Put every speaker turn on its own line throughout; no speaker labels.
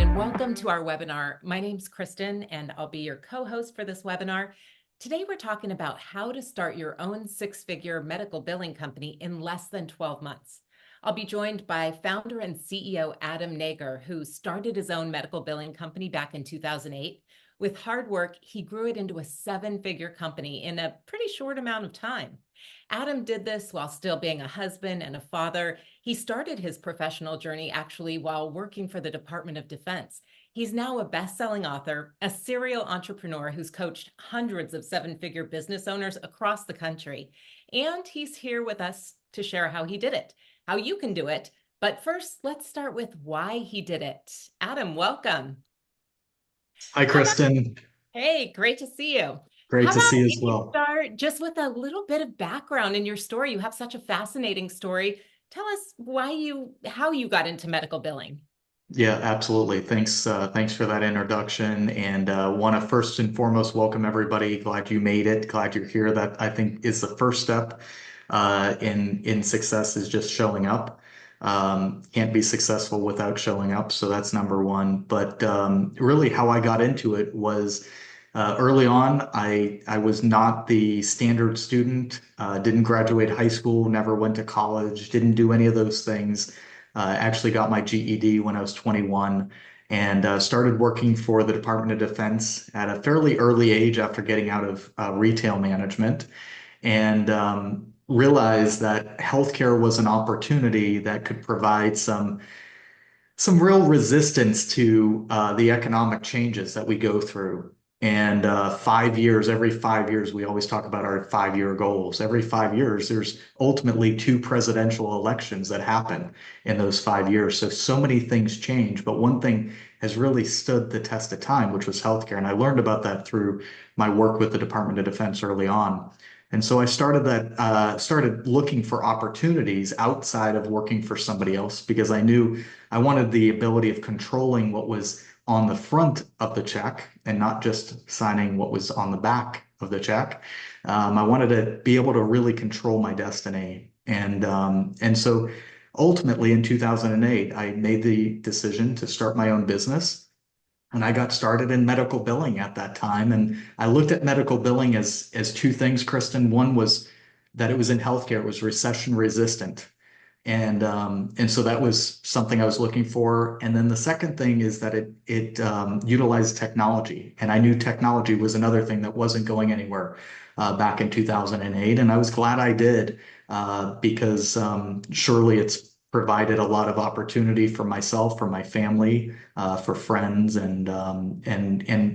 everyone, and welcome to our webinar. My name's Kristen, and I'll be your co-host for this webinar. Today, we're talking about how to start your own six-figure medical billing company in less than 12 months. I'll be joined by founder and CEO Adam Nager, who started his own medical billing company back in 2008. With hard work, he grew it into a seven-figure company in a pretty short amount of time. Adam did this while still being a husband and a father. He started his professional journey actually while working for the Department of Defense. He's now a best-selling author, a serial entrepreneur who's coached hundreds of seven-figure business owners across the country. And he's here with us to share how he did it, how you can do it. But first, let's start with why he did it. Adam, welcome.
Hi,
How about,
Kristen.
hey, great to see you.
Great
How
to
about
see you as
if you
well.
start just with a little bit of background in your story? You have such a fascinating story. Tell us how you got into medical billing.
Yeah, absolutely. Thanks for that introduction. And want to first and foremost welcome everybody. Glad you made it. Glad you're here. That I think is the first step in success is just showing up. Can't be successful without showing up. So that's number one. But really, how I got into it was early on. I was not the standard student. Didn't graduate high school. Never went to college. Didn't do any of those things. Actually got my GED when I was 21 and started working for the Department of Defense at a fairly early age after getting out of retail management and realized that healthcare was an opportunity that could provide some real resistance to the economic changes that we go through. And 5 years, every 5 years, we always talk about our 5 year goals. Every 5 years, there's ultimately two presidential elections that happen in those 5 years. So many things change, but one thing has really stood the test of time, which was healthcare. And I learned about that through my work with the Department of Defense early on. And so I started looking for opportunities outside of working for somebody else because I knew I wanted the ability of controlling what was on the front of the check and not just signing what was on the back of the check. I wanted to be able to really control my destiny. And so ultimately in 2008, I made the decision to start my own business. And I got started in medical billing at that time. And I looked at medical billing as two things, Kristen. One was that it was in healthcare, it was recession resistant. And so that was something I was looking for. And then the second thing is that it utilized technology, and I knew technology was another thing that wasn't going anywhere back in 2008, and I was glad I did because surely it's provided a lot of opportunity for myself, for my family, for friends, and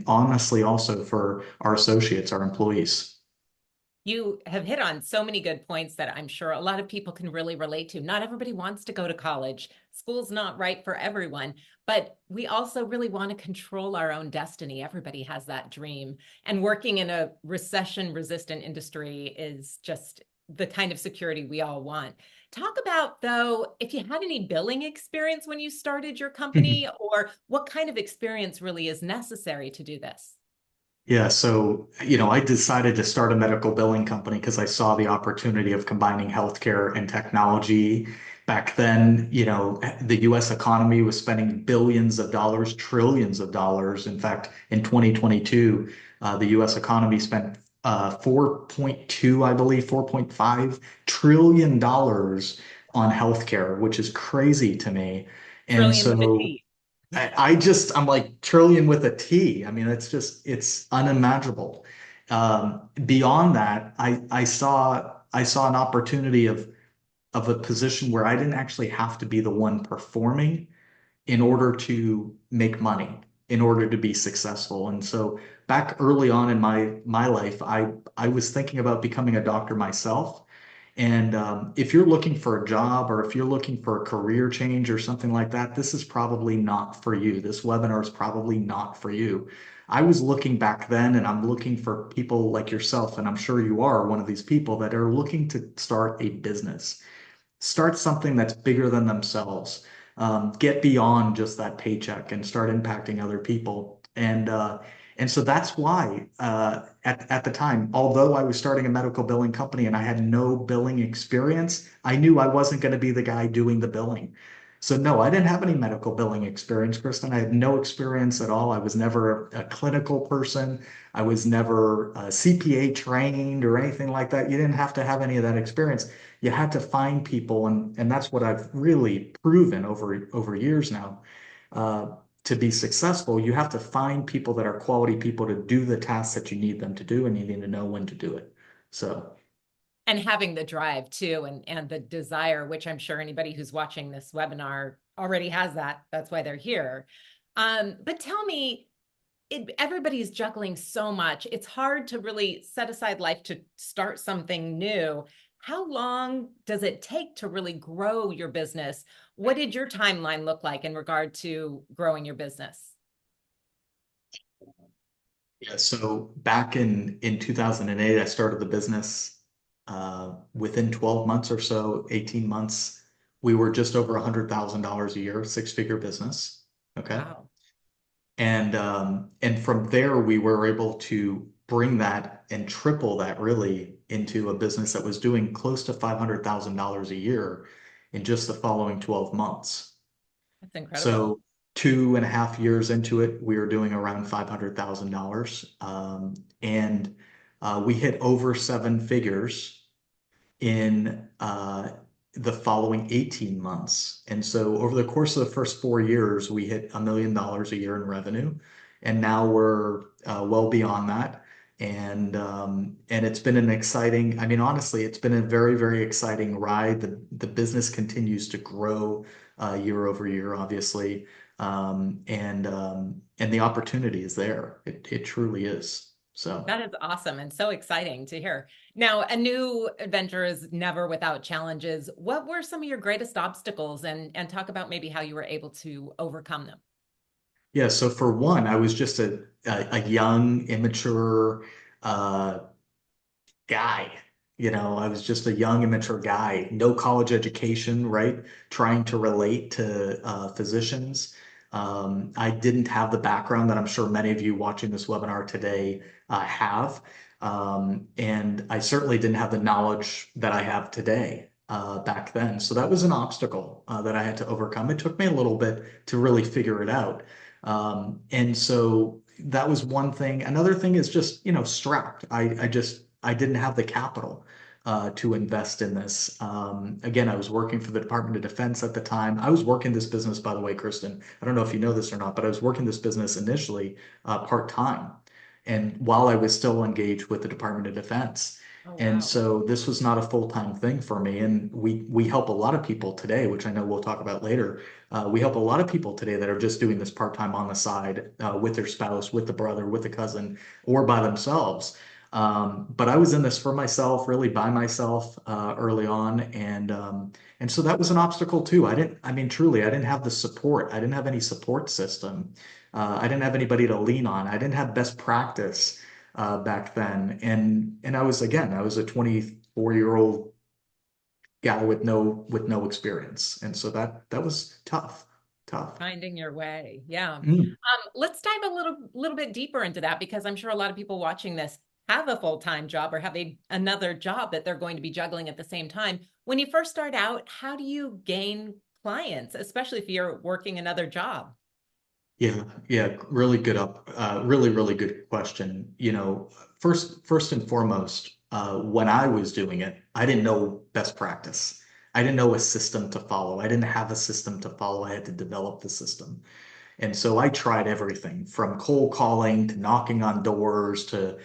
honestly also for our associates, our employees.
You have hit on so many good points that I'm sure a lot of people can really relate to. Not everybody wants to go to college. School's not right for everyone, but we also really want to control our own destiny. Everybody has that dream. And working in a recession resistant industry is just the kind of security we all want. Talk about, though, if you had any billing experience when you started your company, or what kind of experience really is necessary to do this?
Yeah, so, I decided to start a medical billing company because I saw the opportunity of combining healthcare and technology. Back then, the US economy was spending billions of dollars, trillions of dollars. In fact, in 2022, the US economy spent 4.2, I believe, 4.5 trillion dollars on healthcare, which is crazy to me. And
Trillion with a
so
T.
I'm like trillion with a T. I mean, it's unimaginable. Beyond that, I saw an opportunity of a position where I didn't actually have to be the one performing in order to make money, in order to be successful. And so back early on in my life, I was thinking about becoming a doctor myself. And if you're looking for a job or if you're looking for a career change or something like that, this is probably not for you. This webinar is probably not for you. I was looking back then, and I'm looking for people like yourself, and I'm sure you are one of these people that are looking to start a business, start something that's bigger than themselves, get beyond just that paycheck and start impacting other people. And so that's why at the time, although I was starting a medical billing company and I had no billing experience, I knew I wasn't going to be the guy doing the billing. So no, I didn't have any medical billing experience, Kristen. I had no experience at all. I was never a clinical person. I was never CPA trained or anything like that. You didn't have to have any of that experience. You had to find people, and that's what I've really proven over years now. Uh, to be successful, you have to find people that are quality people to do the tasks that you need them to do, and you need to know when to do it. So.
And having the drive too, and the desire, which I'm sure anybody who's watching this webinar already has that. That's why they're here. But tell me, everybody's juggling so much. It's hard to really set aside life to start something new. How long does it take to really grow your business? What did your timeline look like in regard to growing your business?
Yeah, so back in 2008, I started the business. Within 12 months or so, 18 months, we were just over $100,000 a year, six-figure business. Okay.
Wow,
And from there, we were able to bring that and triple that really into a business that was doing close to $500,000 a year in just the following 12 months.
that's incredible.
So 2.5 years into it, we were doing around $500,000. And we hit over seven figures in the following 18 months. And so over the course of the first 4 years, we hit $1 million a year in revenue. And now we're well beyond that. And it's been an exciting, I mean, honestly, it's been a very, very exciting ride. The business continues to grow year over year, obviously. And the opportunity is there. It truly is. So.
That is awesome and so exciting to hear. Now, a new adventure is never without challenges. What were some of your greatest obstacles, and talk about maybe how you were able to overcome them?
Yeah, so for one, I was just a young, immature uh, guy. I was just a young, immature guy, no college education, right? Trying to relate to physicians. I didn't have the background that I'm sure many of you watching this webinar today have. And I certainly didn't have the knowledge that I have today back then. So that was an obstacle that I had to overcome. It took me a little bit to really figure it out. And so that was one thing. Another thing is just, strapped. I didn't have the capital to invest in this. Again, I was working for the Department of Defense at the time. I was working this business, by the way, Kristen. I don't know if you know this or not, but I was working this business initially part-time, and while I was still engaged with the Department of Defense.
Oh,
And
wow.
so this was not a full-time thing for me. And we help a lot of people today, which I know we'll talk about later. We help a lot of people today that are just doing this part-time on the side with their spouse, with the brother, with the cousin, or by themselves. But I was in this for myself, really by myself early on, and so that was an obstacle too. I mean, truly, I didn't have the support. I didn't have any support system. I didn't have anybody to lean on. I didn't have best practice back then, and I was a 24-year-old guy with no experience, and so that was tough, tough.
Finding your way. Yeah.
Mm.
Let's dive a little bit deeper into that, because I'm sure a lot of people watching this have a full-time job or have another job that they're going to be juggling at the same time. When you first start out, how do you gain clients, especially if you're working another job?
Yeah, yeah, really good really, really good question. First and foremost, when I was doing it, I didn't know best practice. I didn't know a system to follow. I didn't have a system to follow. I had to develop the system. And so I tried everything from cold calling to knocking on doors to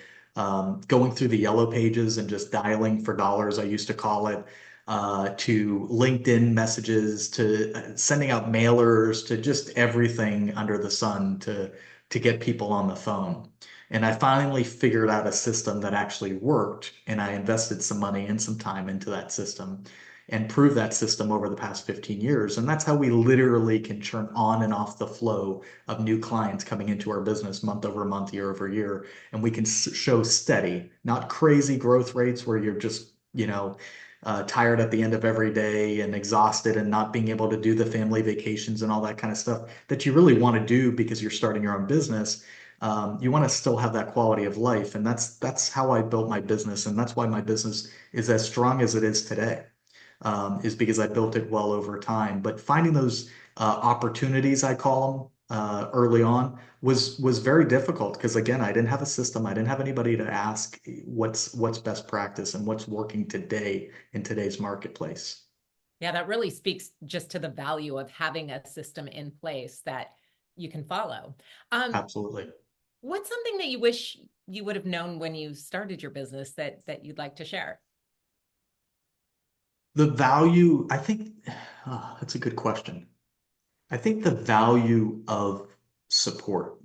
going through the yellow pages and just dialing for dollars, I used to call it, to LinkedIn messages, to sending out mailers, to just everything under the sun to get people on the phone. And I finally figured out a system that actually worked, and I invested some money and some time into that system and prove that system over the past 15 years. And that's how we literally can turn on and off the flow of new clients coming into our business month over month, year over year. And we can show steady, not crazy growth rates where you're just, tired at the end of every day and exhausted and not being able to do the family vacations and all that kind of stuff that you really want to do because you're starting your own business. You want to still have that quality of life. And that's how I built my business. And that's why my business is as strong as it is today. is because I built it well over time. But finding those opportunities, I call them, early on was very difficult because again, I didn't have a system. I didn't have anybody to ask what's best practice and what's working today in today's marketplace.
Yeah, that really speaks just to the value of having a system in place that you can follow. Um,
Absolutely.
what's something that you wish you would have known when you started your business that you'd like to share?
The value, I think, that's a good question. I think the value of support,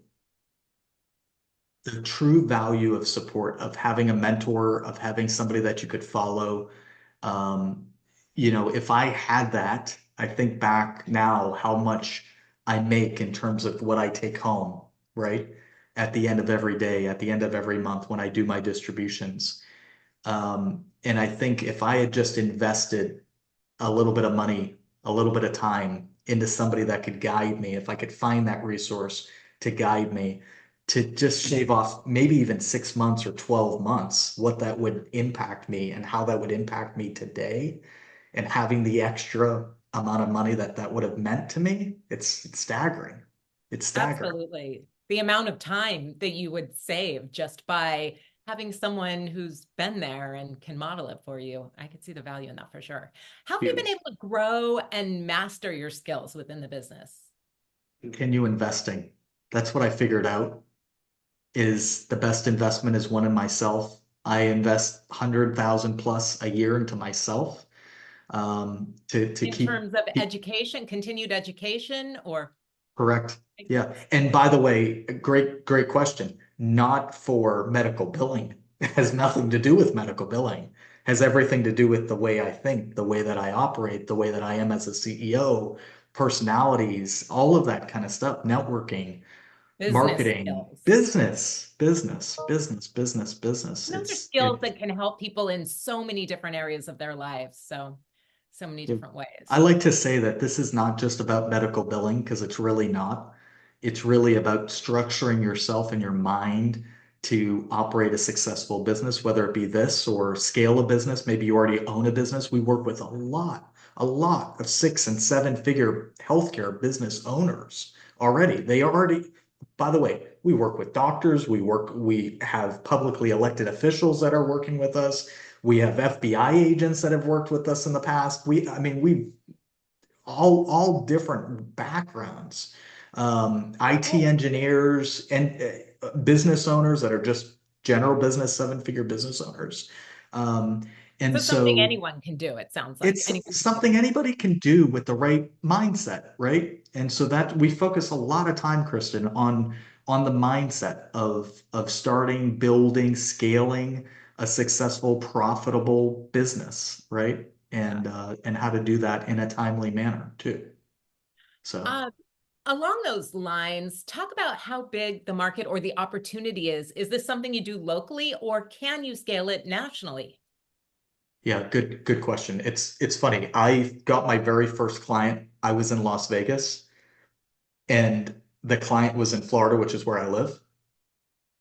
the true value of support, of having a mentor, of having somebody that you could follow. Um, if I had that, I think back now how much I make in terms of what I take home, right? At the end of every day, at the end of every month when I do my distributions. And I think if I had just invested a little bit of money, a little bit of time into somebody that could guide me, if I could find that resource to guide me, to just shave off maybe even 6 months or 12 months, what that would impact me and how that would impact me today, and having the extra amount of money that that would have meant to me, it's staggering. It's staggering.
Absolutely. The amount of time that you would save just by having someone who's been there and can model it for you. I could see the value in that for sure. How have you been
Huge.
able to grow and master your skills within the business?
Continue investing. That's what I figured out is the best investment is one in myself. I invest 100,000 plus a year into myself, to
In terms of
keep
education, continued education, or
correct. Yeah. And by the way, great question. Not for medical billing. It has nothing to do with medical billing. It has everything to do with the way I think, the way that I operate, the way that I am as a CEO, personalities, all of that kind of stuff, networking,
business
marketing,
skills?
business.
And those are
It's
skills
it.
that can help people in so many different areas of their lives. So many different
I
ways.
like to say that this is not just about medical billing because it's really not. It's really about structuring yourself and your mind to operate a successful business, whether it be this or scale a business. Maybe you already own a business. We work with a lot of 6 and 7 figure healthcare business owners already. By the way, we work with doctors. We have publicly elected officials that are working with us. We have FBI agents that have worked with us in the past. I mean, we all different backgrounds, IT
Oh,
engineers and business owners that are just general business, 7 figure business owners. Um, and
so something
so
anyone can do, it sounds like.
it's
Anyone can get
something anybody can do with the right mindset, right? And so that we focus a lot of time, Kristen, on the mindset of starting, building, scaling a successful, profitable business, right?
yeah.
And how to do that in a timely manner too. So
Uh, along those lines, talk about how big the market or the opportunity is. Is this something you do locally or can you scale it nationally?
yeah, good question. It's funny. I got my very first client. I was in Las Vegas, and the client was in Florida, which is where I live.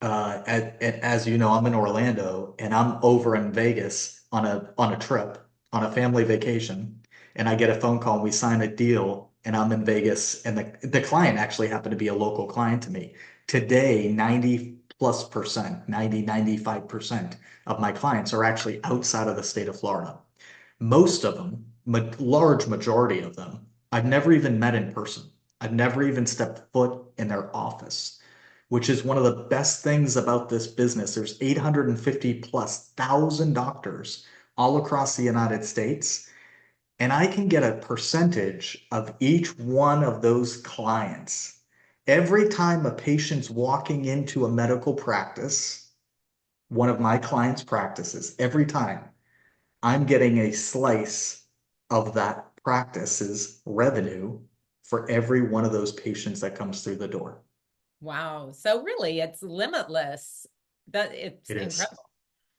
As you know, I'm in Orlando and I'm over in Vegas on a trip, on a family vacation, and I get a phone call and we sign a deal and I'm in Vegas and the client actually happened to be a local client to me. Today, 90 plus percent, 95% of my clients are actually outside of the state of Florida. Most of them, large majority of them, I've never even met in person. I've never even stepped foot in their office, which is one of the best things about this business. There's 850 plus thousand doctors all across the United States, and I can get a percentage of each one of those clients. Every time a patient's walking into a medical practice, one of my clients' practices, every time I'm getting a slice of that practice's revenue for every one of those patients that comes through the door.
Wow. So really it's limitless. That it's
It is.
incredible.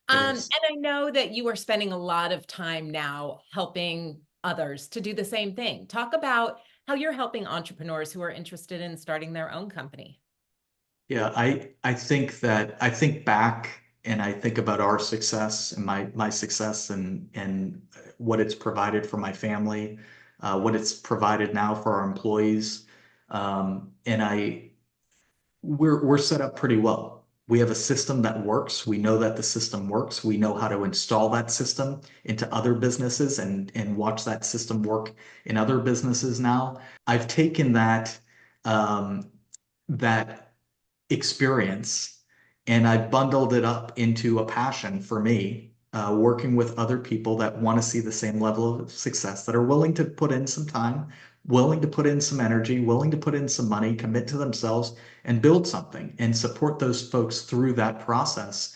It
And
is.
I know that you are spending a lot of time now helping others to do the same thing. Talk about how you're helping entrepreneurs who are interested in starting their own company.
Yeah, I think back and I think about our success and my success and what it's provided for my family, what it's provided now for our employees. And we're set up pretty well. We have a system that works. We know that the system works. We know how to install that system into other businesses and watch that system work in other businesses now. I've taken um, that experience and I bundled it up into a passion for me, working with other people that want to see the same level of success, that are willing to put in some time, willing to put in some energy, willing to put in some money, commit to themselves and build something and support those folks through that process,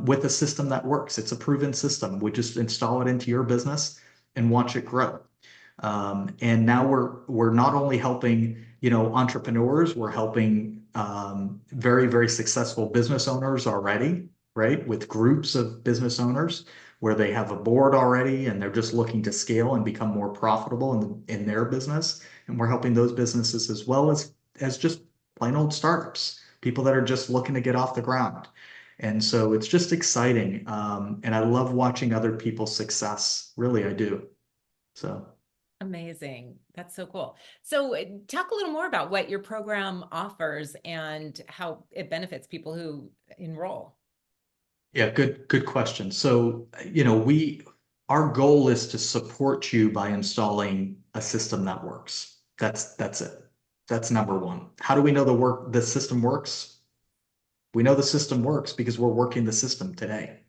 with a system that works. It's a proven system. We just install it into your business and watch it grow. And now we're not only helping, entrepreneurs, we're helping very, very successful business owners already, right? With groups of business owners where they have a board already and they're just looking to scale and become more profitable in their business. And we're helping those businesses as well as just plain old startups, people that are just looking to get off the ground. And so it's just exciting. And I love watching other people's success. Really, I do. So.
Amazing. That's so cool. So talk a little more about what your program offers and how it benefits people who enroll.
Yeah, good question. So, our goal is to support you by installing a system that works. That's it. That's number one. How do we know the system works? We know the system works because we're working the system today.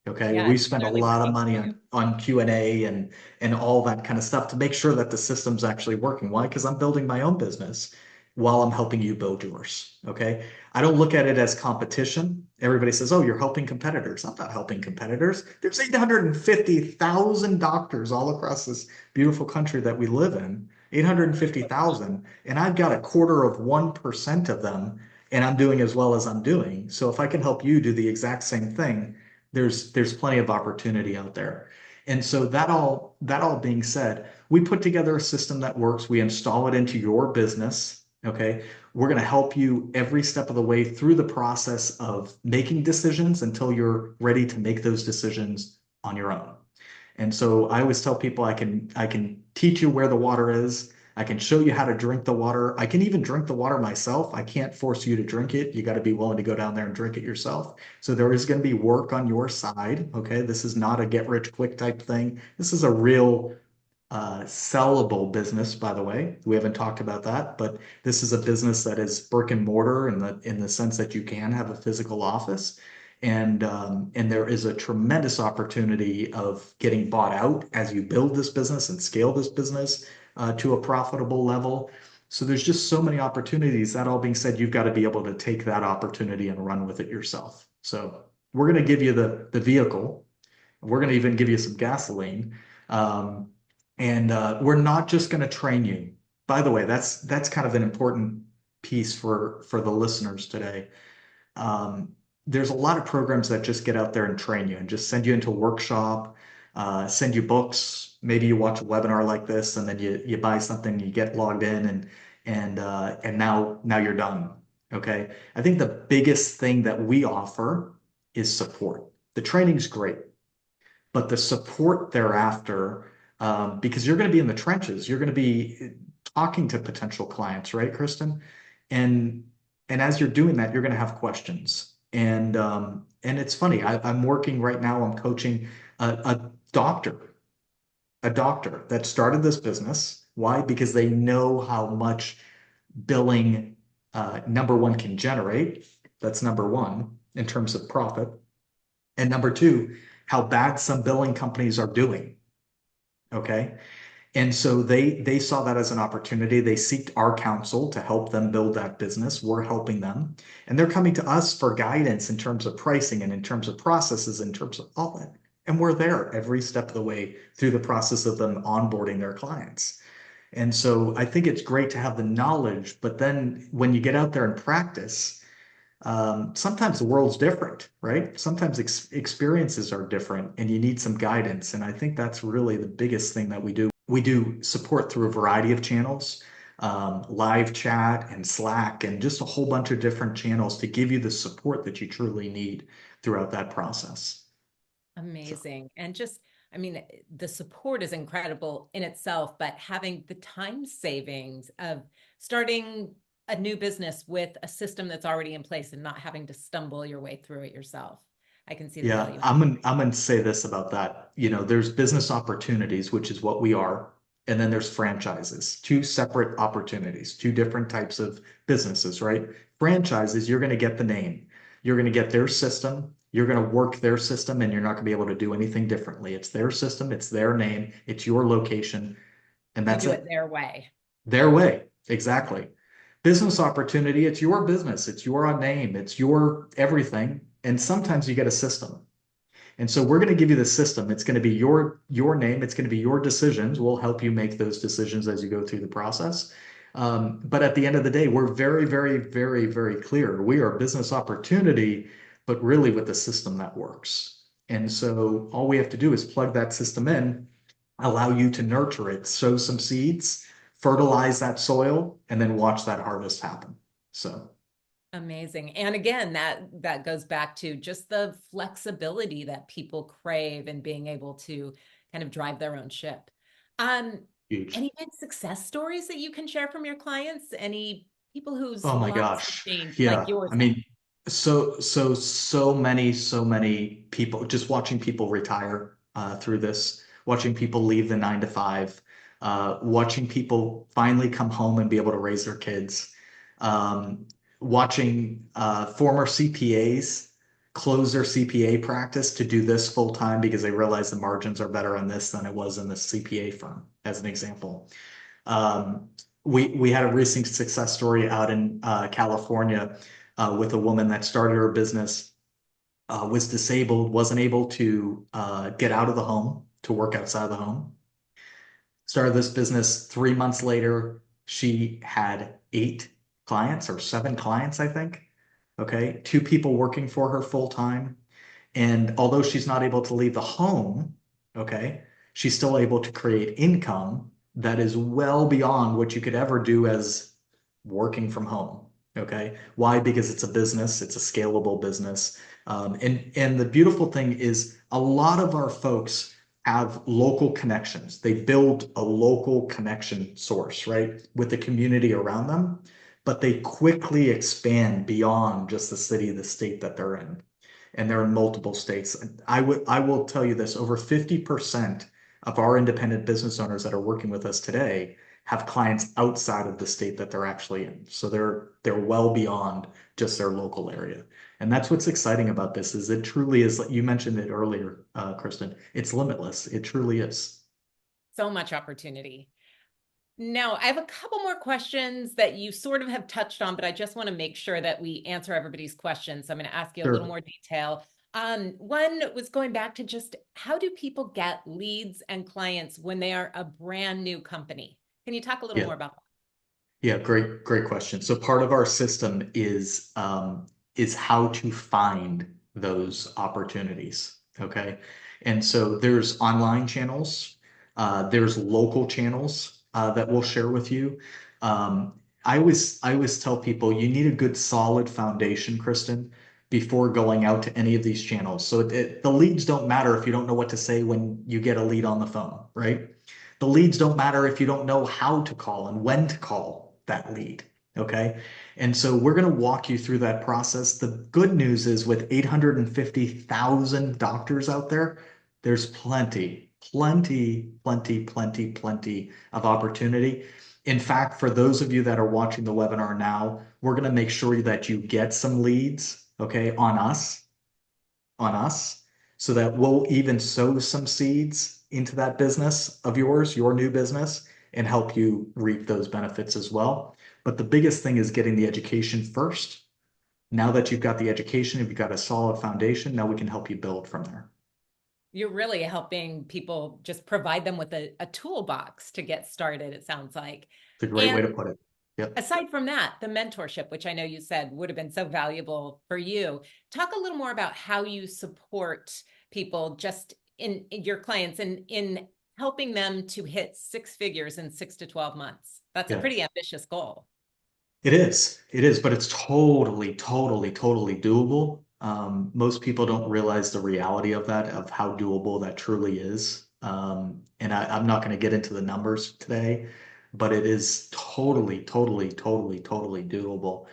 Okay,
Yeah,
we
it's
spend a
literally
lot of
working
money
for you.
on Q&A and all that kind of stuff to make sure that the system's actually working. Why? Because I'm building my own business while I'm helping you build yours. Okay. I don't look at it as competition. Everybody says, oh, you're helping competitors. I'm not helping competitors. There's 850,000 doctors all across this beautiful country that we live in, 850,000, and I've got a quarter of 1% of them, and I'm doing as well as I'm doing. So if I can help you do the exact same thing, there's plenty of opportunity out there. And so that all being said, we put together a system that works. We install it into your business. Okay. We're going to help you every step of the way through the process of making decisions until you're ready to make those decisions on your own. And so I always tell people I can teach you where the water is. I can show you how to drink the water. I can even drink the water myself. I can't force you to drink it. You got to be willing to go down there and drink it yourself. So there is going to be work on your side. Okay. This is not a get rich quick type thing. This is a real sellable business, by the way. We haven't talked about that, but this is a business that is brick and mortar in the sense that you can have a physical office. And there is a tremendous opportunity of getting bought out as you build this business and scale this business to a profitable level. So there's just so many opportunities. That all being said, you've got to be able to take that opportunity and run with it yourself. So we're going to give you the vehicle. We're going to even give you some gasoline. And we're not just going to train you. By the way, that's kind of an important piece for the listeners today. Um, there's a lot of programs that just get out there and train you and just send you into a workshop, send you books. Maybe you watch a webinar like this, and then you buy something, you get logged in, and now you're done. Okay. I think the biggest thing that we offer is support. The training's great, but the support thereafter, because you're going to be in the trenches, you're going to be talking to potential clients, right, Kristen? And and as you're doing that, you're going to have questions. And it's funny. I'm working right now. I'm coaching a doctor, a doctor that started this business. Why? Because they know how much billing, number one, can generate. That's number one in terms of profit. And number two, how bad some billing companies are doing. Okay. And so they saw that as an opportunity. They seeked our counsel to help them build that business. We're helping them. And they're coming to us for guidance in terms of pricing and in terms of processes, in terms of all that. And we're there every step of the way through the process of them onboarding their clients. And so I think it's great to have the knowledge, but then when you get out there and practice, sometimes the world's different, right? Sometimes experiences are different and you need some guidance. And I think that's really the biggest thing that we do. We do support through a variety of channels, live chat and Slack, and just a whole bunch of different channels to give you the support that you truly need. throughout that process. So,
Amazing. And just, I mean, the support is incredible in itself, but having the time savings of starting a new business with a system that's already in place and not having to stumble your way through it yourself. I can see the
yeah,
value.
I'm gonna say this about that. You know, there's business opportunities, which is what we are, and then there's franchises, two separate opportunities, two different types of businesses, right? Franchises, you're gonna get the name, you're gonna get their system, you're gonna work their system, and you're not gonna be able to do anything differently. It's their system, it's their name, it's your location, and
You
that's
do it
it.
their way.
Their way, exactly. Business opportunity, it's your business, it's your name, it's your everything, and sometimes you get a system. And so we're going to give you the system. It's going to be your name. It's going to be your decisions. We'll help you make those decisions as you go through the process. But at the end of the day, we're very, very, very, very clear. We are a business opportunity, but really with a system that works. And so all we have to do is plug that system in, allow you to nurture it, sow some seeds, fertilize that soil, and then watch that harvest happen. So
Amazing. And again, that goes back to just the flexibility that people crave and being able to kind of drive their own ship. Um,
huge.
any good success stories that you can share from your clients? Any people whose
Oh my
lives have
gosh.
changed like
Yeah.
yours
I
have?
mean, so many people just watching people retire through this, watching people leave the 9 to 5, watching people finally come home and be able to raise their kids, um, watching former CPAs close their CPA practice to do this full time because they realize the margins are better on this than it was in the CPA firm, as an example. Um, we had a recent success story out in California with a woman that started her business, was disabled, wasn't able to get out of the home to work outside of the home. Started this business 3 months later. She had 8 clients or 7 clients, I think. Okay, 2 people working for her full time. And although she's not able to leave the home, okay, she's still able to create income that is well beyond what you could ever do as working from home. Okay. Why? Because it's a business, it's a scalable business. And the beautiful thing is a lot of our folks have local connections. They build a local connection source, right, with the community around them, but they quickly expand beyond just the city, the state that they're in, and they're in multiple states. I will tell you this, over 50% of our independent business owners that are working with us today have clients outside of the state that they're actually in. So they're well beyond just their local area. And that's what's exciting about this is it truly is, you mentioned it earlier, Kristen, it's limitless. It truly is.
So much opportunity. Now, I have a couple more questions that you sort of have touched on, but I just want to make sure that we answer everybody's questions. So I'm going to ask you a little
Sure.
more detail. One was going back to just how do people get leads and clients when they are a brand new company? Can you talk a little
Yeah.
more about that?
Yeah, great question. So part of our system is how to find those opportunities. Okay. And so there's online channels, there's local channels that we'll share with you. Um, I always tell people you need a good solid foundation, Kristen, before going out to any of these channels. So the leads don't matter if you don't know what to say when you get a lead on the phone, right? The leads don't matter if you don't know how to call and when to call that lead. Okay. And so we're going to walk you through that process. The good news is with 850,000 doctors out there, there's plenty of opportunity. In fact, for those of you that are watching the webinar now, we're going to make sure that you get some leads, okay, on us so that we'll even sow some seeds into that business of yours, your new business, and help you reap those benefits as well. But the biggest thing is getting the education first. Now that you've got the education, if you've got a solid foundation, now we can help you build from there.
You're really helping people just provide them with a toolbox to get started, it sounds like.
It's a great way
And
to put it. Yep.
aside from that, the mentorship, which I know you said would have been so valuable for you, talk a little more about how you support people just in your clients and in helping them to hit six figures in 6 to 12 months. That's a
Yeah.
pretty ambitious goal.
It is, but it's totally doable. Most people don't realize the reality of that, of how doable that truly is. And I'm not going to get into the numbers today, but it is totally, totally, totally, totally doable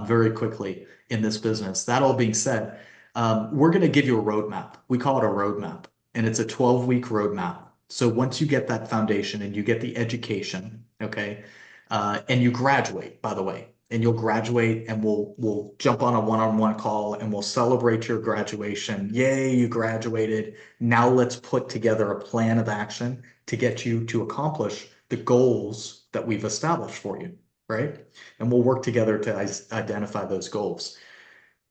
very quickly in this business. That all being said, we're going to give you a roadmap. We call it a roadmap, and it's a 12-week roadmap. So once you get that foundation and you get the education, okay, and you graduate, by the way, and you'll graduate and we'll jump on a one-on-one call and we'll celebrate your graduation. Yay, you graduated. Now let's put together a plan of action to get you to accomplish the goals that we've established for you, right? And we'll work together to identify those goals.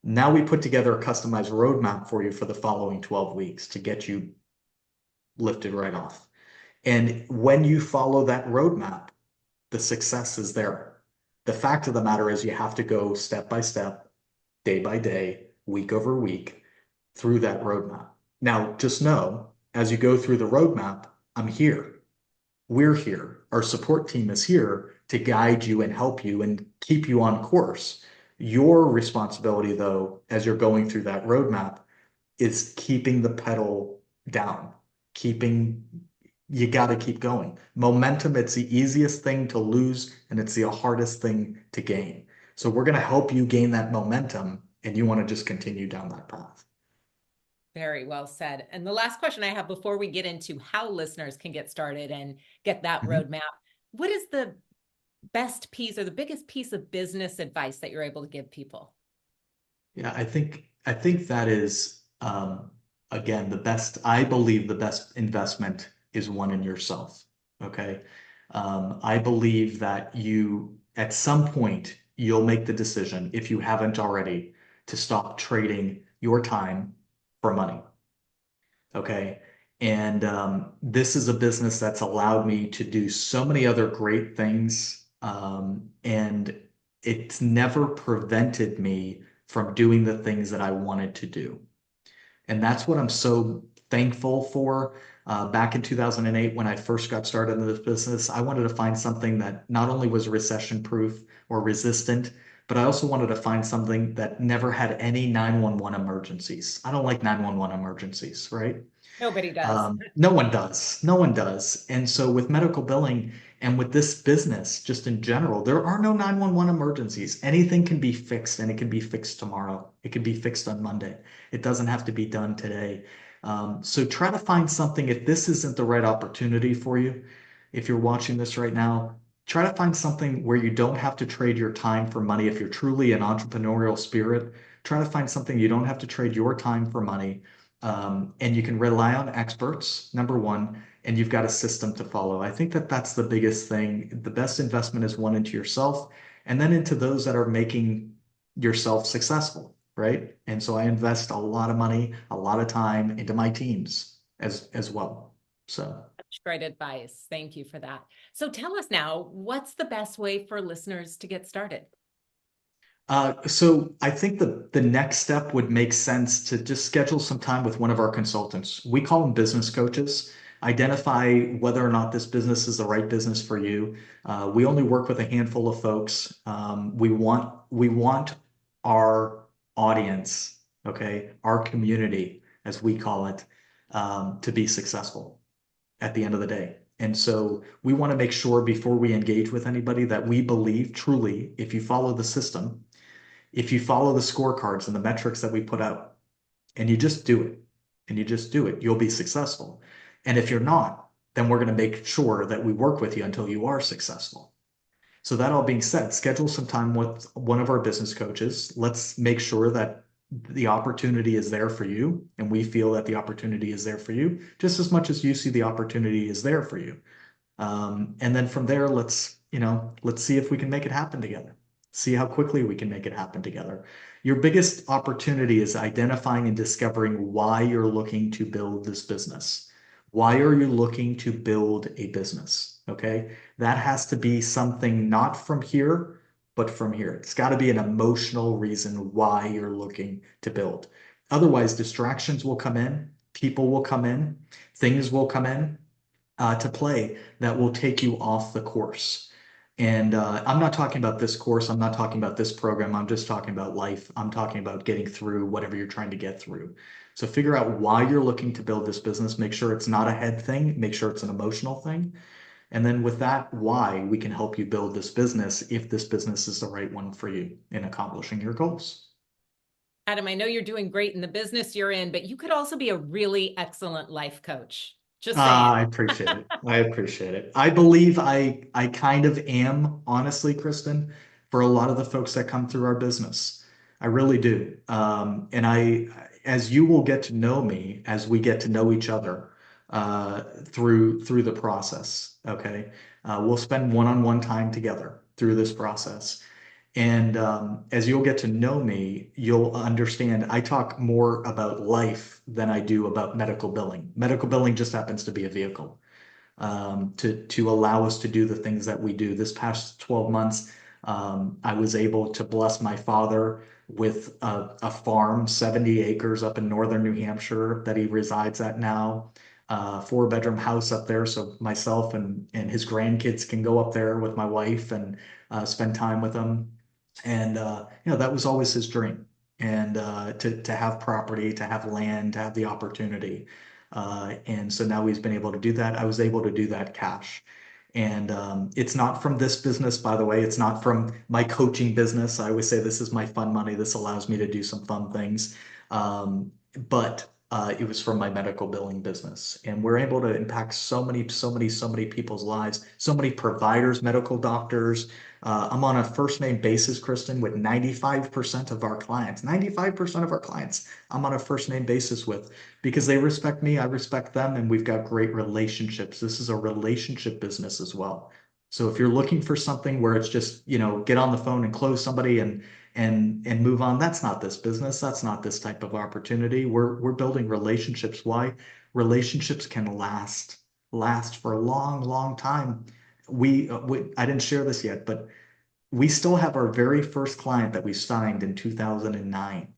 Now we put together a customized roadmap for you for the following 12 weeks to get you lifted right off. And when you follow that roadmap, the success is there. The fact of the matter is you have to go step by step, day by day, week over week through that roadmap. Now, just know as you go through the roadmap, I'm here. We're here. Our support team is here to guide you and help you and keep you on course. Your responsibility, though, as you're going through that roadmap, is keeping the pedal down, keeping you got to keep going. Momentum, it's the easiest thing to lose and it's the hardest thing to gain. So we're going to help you gain that momentum and you want to just continue down that path.
Very well said. And the last question I have before we get into how listeners can get started and get that
Mhm.
roadmap, what is the best piece or the biggest piece of business advice that you're able to give people?
Yeah, I think that is again the best. I believe the best investment is one in yourself. Okay. I believe that you at some point you'll make the decision, if you haven't already, to stop trading your time for money. Okay. And this is a business that's allowed me to do so many other great things. And it's never prevented me from doing the things that I wanted to do. And that's what I'm so thankful for. Back in 2008, when I first got started in this business, I wanted to find something that not only was recession proof or resistant, but I also wanted to find something that never had any 911 emergencies. I don't like 911 emergencies, right?
Nobody does.
No one does. No one does. And so with medical billing and with this business, just in general, there are no 911 emergencies. Anything can be fixed and it can be fixed tomorrow. It can be fixed on Monday. It doesn't have to be done today. So try to find something. If this isn't the right opportunity for you, if you're watching this right now, try to find something where you don't have to trade your time for money. If you're truly an entrepreneurial spirit, try to find something you don't have to trade your time for money, and you can rely on experts, number one, and you've got a system to follow. I think that that's the biggest thing. The best investment is one into yourself and then into those that are making yourself successful, right? And so I invest a lot of money, a lot of time into my teams as well. So
Such great advice. Thank you for that. So tell us now, what's the best way for listeners to get started?
so I think the next step would make sense to just schedule some time with one of our consultants. We call them business coaches. Identify whether or not this business is the right business for you. We only work with a handful of folks. We want our audience, okay, our community, as we call it, to be successful at the end of the day. And so we want to make sure before we engage with anybody that we believe truly, if you follow the system, if you follow the scorecards and the metrics that we put out and you just do it and you just do it, you'll be successful. And if you're not, then we're going to make sure that we work with you until you are successful. So that all being said, schedule some time with one of our business coaches. Let's make sure that the opportunity is there for you. And we feel that the opportunity is there for you just as much as you see the opportunity is there for you. And then from there, let's see if we can make it happen together. See how quickly we can make it happen together. Your biggest opportunity is identifying and discovering why you're looking to build this business. Why are you looking to build a business? Okay. That has to be something not from here, but from here. It's got to be an emotional reason why you're looking to build. Otherwise, distractions will come in, people will come in, things will come in to play that will take you off the course. And I'm not talking about this course. I'm not talking about this program. I'm just talking about life. I'm talking about getting through whatever you're trying to get through. So figure out why you're looking to build this business. Make sure it's not a head thing. Make sure it's an emotional thing. And then with that why, we can help you build this business if this business is the right one for you in accomplishing your goals.
Adam, I know you're doing great in the business you're in, but you could also be a really excellent life coach. Just saying.
I appreciate it. I appreciate it. I believe I kind of am, honestly, Kristen, for a lot of the folks that come through our business. I really do. And as you will get to know me, as we get to know each other through the process, okay? We'll spend one-on-one time together through this process. And as you'll get to know me, you'll understand I talk more about life than I do about medical billing. Medical billing just happens to be a vehicle to allow us to do the things that we do. This past 12 months, I was able to bless my father with a farm, 70 acres up in northern New Hampshire that he resides at now. Four-bedroom house up there, so myself and his grandkids can go up there with my wife and spend time with them. And that was always his dream. And to have property, to have land, to have the opportunity. And so now he's been able to do that. I was able to do that cash. And it's not from this business, by the way. It's not from my coaching business. I always say this is my fun money. This allows me to do some fun things. But it was from my medical billing business. And we're able to impact so many people's lives, so many providers, medical doctors. I'm on a first name basis, Kristen, with 95% of our clients. 95% of our clients I'm on a first name basis with because they respect me, I respect them, and we've got great relationships. This is a relationship business as well. So if you're looking for something where it's just, get on the phone and close somebody and move on, that's not this business. That's not this type of opportunity. We're building relationships. Why? Relationships can last for a long, long time. We I didn't share this yet, but we still have our very first client that we signed in 2009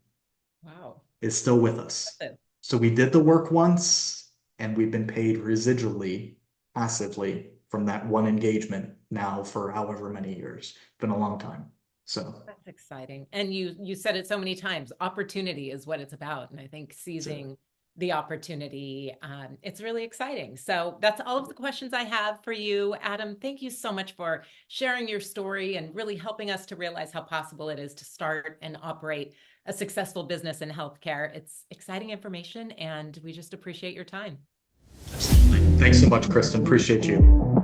Wow.
is still with us.
Impressive.
So we did the work once and we've been paid residually, passively from that one engagement now for however many years. It's been a long time. So
That's exciting. And you said it so many times, opportunity is what it's about. And I think
that's it.
seizing the opportunity, it's really exciting. So that's all of the questions I have for you, Adam. Thank you so much for sharing your story and really helping us to realize how possible it is to start and operate a successful business in healthcare. It's exciting information, and we just appreciate your time.
Absolutely. Thanks so much, Kristen. Appreciate you.